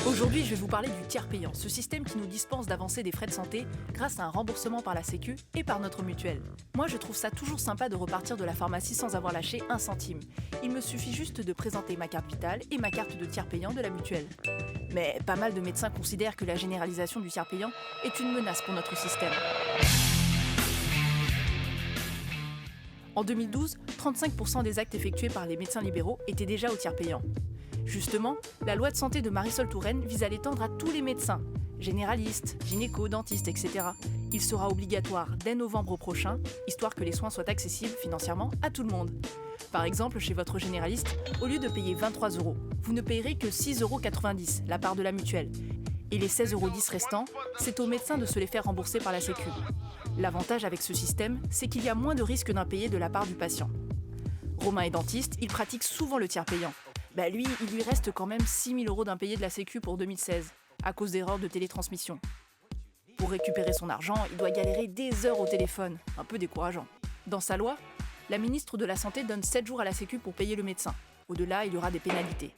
Aujourd'hui, je vais vous parler du tiers payant, ce système qui nous dispense d'avancer des frais de santé grâce à un remboursement par la Sécu et par notre mutuelle. Moi, je trouve ça toujours sympa de repartir de la pharmacie sans avoir lâché un centime. Il me suffit juste de présenter ma carte vitale et ma carte de tiers payant de la mutuelle. Mais pas mal de médecins considèrent que la généralisation du tiers payant est une menace pour notre système. En 2012, 35% des actes effectués par les médecins libéraux étaient déjà au tiers payant. Justement, la loi de santé de Marisol Touraine vise à l'étendre à tous les médecins, généralistes, gynéco, dentistes, etc. Il sera obligatoire dès novembre prochain, histoire que les soins soient accessibles financièrement à tout le monde. Par exemple, chez votre généraliste, au lieu de payer 23 €, vous ne payerez que 6,90 €, la part de la mutuelle. Et les 16,10 € restants, c'est aux médecins de se les faire rembourser par la Sécu. L'avantage avec ce système, c'est qu'il y a moins de risques d'impayés de la part du patient. Romain est dentiste, il pratique souvent le tiers payant. Lui, il lui reste quand même 6 000 € d'impayés de la Sécu pour 2016, à cause d'erreurs de télétransmission. Pour récupérer son argent, il doit galérer des heures au téléphone, un peu décourageant. Dans sa loi, la ministre de la Santé donne 7 jours à la Sécu pour payer le médecin. Au-delà, il y aura des pénalités.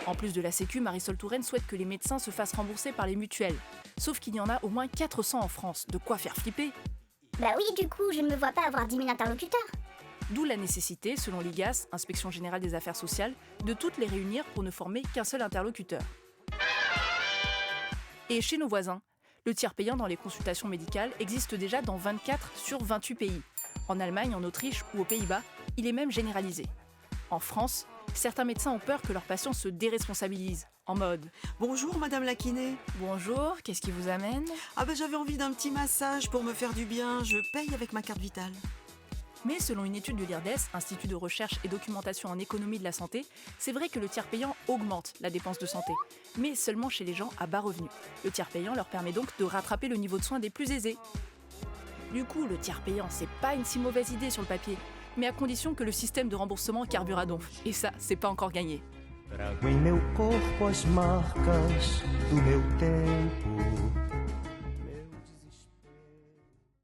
En plus de la Sécu, Marisol Touraine souhaite que les médecins se fassent rembourser par les mutuelles. Sauf qu'il y en a au moins 400 en France, de quoi faire flipper. Bah oui, du coup, je ne me vois pas avoir 10 000 interlocuteurs. D'où la nécessité, selon l'IGAS, Inspection Générale des Affaires Sociales, de toutes les réunir pour ne former qu'un seul interlocuteur. Et chez nos voisins, le tiers payant dans les consultations médicales existe déjà dans 24 sur 28 pays. En Allemagne, en Autriche ou aux Pays-Bas, il est même généralisé. En France, certains médecins ont peur que leurs patients se déresponsabilisent, en mode « Bonjour Madame la kiné ». « Bonjour, qu'est-ce qui vous amène ?» J'avais envie d'un petit massage pour me faire du bien, je paye avec ma carte vitale. Mais selon une étude de l'IRDES, Institut de recherche et documentation en économie de la santé, c'est vrai que le tiers payant augmente la dépense de santé, mais seulement chez les gens à bas revenus. Le tiers payant leur permet donc de rattraper le niveau de soins des plus aisés. Du coup, le tiers payant, c'est pas une si mauvaise idée sur le papier, mais à condition que le système de remboursement carbure à donf. Et ça, c'est pas encore gagné. Trago em meu corpo as marcas do meu tempo.